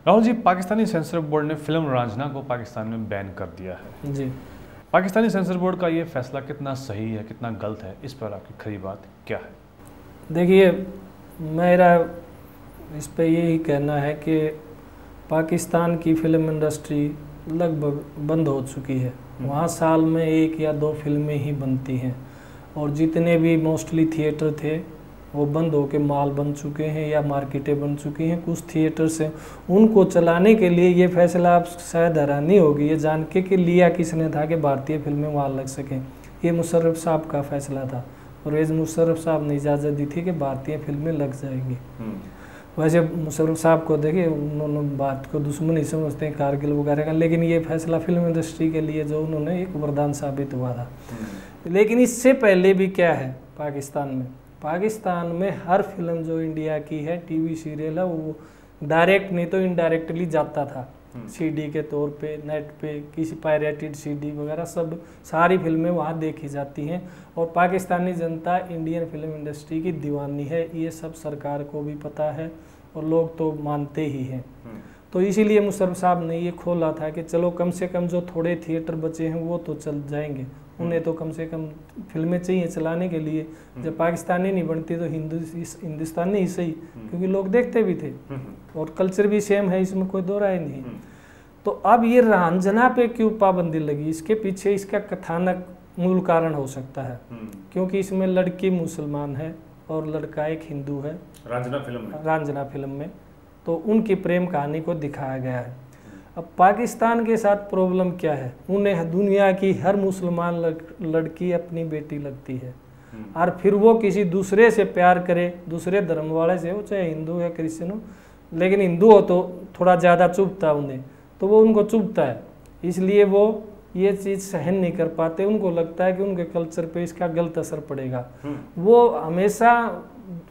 Rahul ji, Pakistani sensor board ने film Raanjhanaa को पाकिस्तान में बैन कर दिया है जी। पाकिस्तानी सेंसर बोर्ड का ये फैसला कितना सही है, कितना गलत है, इस पर आपकी खरी बात क्या है? देखिए, मेरा इस पे यही कहना है कि पाकिस्तान की फिल्म इंडस्ट्री लगभग बंद हो चुकी है। वहाँ साल में 1 या 2 फिल्में ही बनती हैं और जितने भी मोस्टली थिएटर थे वो बंद होके मॉल बन चुके हैं या मार्केटें बन चुकी हैं। कुछ थिएटर से उनको चलाने के लिए ये फैसला आप शायद हैरानी होगी ये जान के कि लिया किसने था कि भारतीय फिल्में वहाँ लग सकें। ये मुशर्रफ साहब का फैसला था। परवेज़ मुशर्रफ साहब ने इजाज़त दी थी कि भारतीय फिल्में लग जाएंगी। वैसे मुशर्रफ साहब को देखिए, उन्होंने बात को दुश्मनी समझते हैं कारगिल वगैरह का, लेकिन ये फैसला फिल्म इंडस्ट्री के लिए जो उन्होंने एक वरदान साबित हुआ था। लेकिन इससे पहले भी क्या है पाकिस्तान में हर फिल्म जो इंडिया की है, टीवी सीरियल है, वो डायरेक्ट नहीं तो इनडायरेक्टली जाता था सीडी के तौर पे, नेट पे, किसी पायरेटेड सीडी वगैरह सब सारी फिल्में वहाँ देखी जाती हैं। और पाकिस्तानी जनता इंडियन फिल्म इंडस्ट्री की दीवानी है, ये सब सरकार को भी पता है और लोग तो मानते ही हैं। तो इसीलिए मुशर्रफ साहब ने ये खोला था कि चलो कम से कम जो थोड़े थिएटर बचे हैं वो तो चल जाएंगे, उन्हें तो कम से कम फिल्में चाहिए चलाने के लिए। जब पाकिस्तानी नहीं बनती तो हिंदुस्तानी ही सही, क्योंकि लोग देखते भी थे और कल्चर भी सेम है, इसमें कोई दो राय नहीं। तो अब ये रांझना पे क्यों पाबंदी लगी, इसके पीछे इसका कथानक मूल कारण हो सकता है। क्योंकि इसमें लड़की मुसलमान है और लड़का एक हिंदू है रांझना फिल्म में, तो उनकी प्रेम कहानी को दिखाया गया है। अब पाकिस्तान के साथ प्रॉब्लम क्या है, उन्हें दुनिया की हर मुसलमान लड़की अपनी बेटी लगती है और फिर वो किसी दूसरे से प्यार करे, दूसरे धर्म वाले से हो, चाहे हिंदू या क्रिश्चियन हो, लेकिन हिंदू हो तो थोड़ा ज़्यादा चुभता है उन्हें, तो वो उनको चुभता है, इसलिए वो ये चीज़ सहन नहीं कर पाते। उनको लगता है कि उनके कल्चर पे इसका गलत असर पड़ेगा। वो हमेशा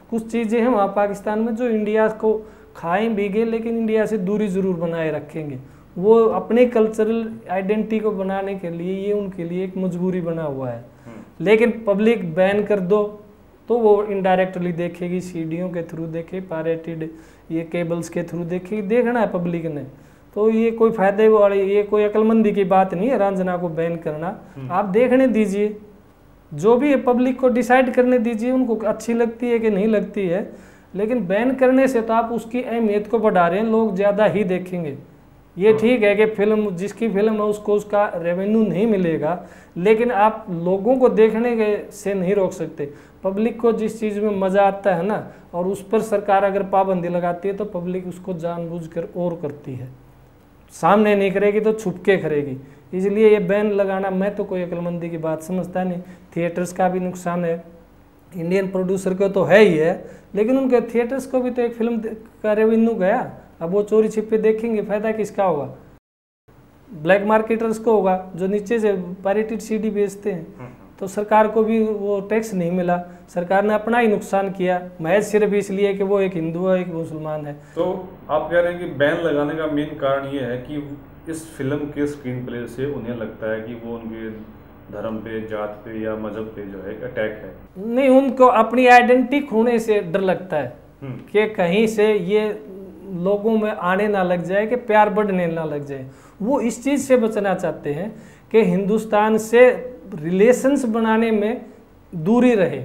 कुछ चीज़ें हैं वहाँ पाकिस्तान में जो इंडिया को खाएं भीगे, लेकिन इंडिया से दूरी ज़रूर बनाए रखेंगे। वो अपने कल्चरल आइडेंटिटी को बनाने के लिए ये उनके लिए एक मजबूरी बना हुआ है। लेकिन पब्लिक बैन कर दो तो वो इनडायरेक्टली देखेगी, सीडीओं के थ्रू देखे, पायरेटेड ये केबल्स के थ्रू देखेगी, देखना है पब्लिक ने। तो ये कोई फायदे वाली, ये कोई अक्लमंदी की बात नहीं है रांझना को बैन करना। आप देखने दीजिए, जो भी है पब्लिक को डिसाइड करने दीजिए, उनको अच्छी लगती है कि नहीं लगती है। लेकिन बैन करने से तो आप उसकी अहमियत को बढ़ा रहे हैं, लोग ज़्यादा ही देखेंगे। ये ठीक है कि फिल्म जिसकी फिल्म है उसको उसका रेवेन्यू नहीं मिलेगा, लेकिन आप लोगों को देखने के से नहीं रोक सकते। पब्लिक को जिस चीज़ में मज़ा आता है ना, और उस पर सरकार अगर पाबंदी लगाती है तो पब्लिक उसको जानबूझकर और करती है, सामने नहीं करेगी तो छुप के करेगी। इसलिए ये बैन लगाना मैं तो कोई अक्लमंदी की बात समझता नहीं। थिएटर्स का भी नुकसान है, इंडियन प्रोड्यूसर को तो है ही है, लेकिन उनके थिएटर्स को भी तो एक फिल्म का रेवेन्यू गया। अब वो चोरी छिपे देखेंगे, फायदा किसका होगा? ब्लैक मार्केटर्स को होगा जो नीचे से पायरेटेड सीडी बेचते हैं। तो सरकार को भी वो टैक्स नहीं मिला, सरकार ने अपना ही नुकसान किया, महज सिर्फ इसलिए कि वो एक हिंदू है, एक मुसलमान है। तो आप कह रहे हैं कि बैन लगाने का मेन कारण ये है कि इस फिल्म के स्क्रीन प्ले से उन्हें लगता है कि वो उनके धर्म पे, जात पे या मजहब पे जो है अटैक है। नहीं, उनको अपनी आइडेंटिटी खोने से डर लगता है कि कहीं से ये लोगों में आने ना लग जाए, कि प्यार बढ़ने ना लग जाए। वो इस चीज़ से बचना चाहते हैं कि हिंदुस्तान से रिलेशंस बनाने में दूरी रहे।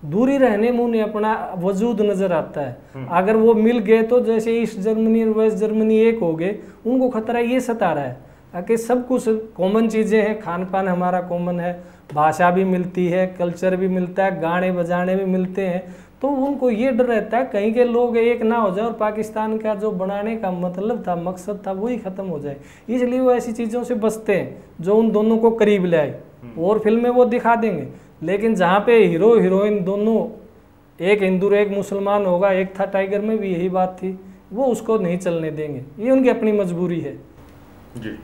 दूरी रहने में उन्हें अपना वजूद नज़र आता है। अगर वो मिल गए तो जैसे ईस्ट जर्मनी और वेस्ट जर्मनी एक हो गए, उनको खतरा ये सता रहा है कि सब कुछ कॉमन चीज़ें हैं, खान पान हमारा कॉमन है, भाषा भी मिलती है, कल्चर भी मिलता है, गाने बजाने भी मिलते हैं। तो उनको ये डर रहता है कहीं के लोग एक ना हो जाए और पाकिस्तान का जो बनाने का मतलब था, मकसद था, वही ख़त्म हो जाए। इसलिए वो ऐसी चीज़ों से बचते हैं जो उन दोनों को करीब ले आए। और फिल्में वो दिखा देंगे, लेकिन जहाँ पे हीरो हीरोइन दोनों, एक हिंदू एक मुसलमान होगा, एक था टाइगर में भी यही बात थी, वो उसको नहीं चलने देंगे। ये उनकी अपनी मजबूरी है। जी।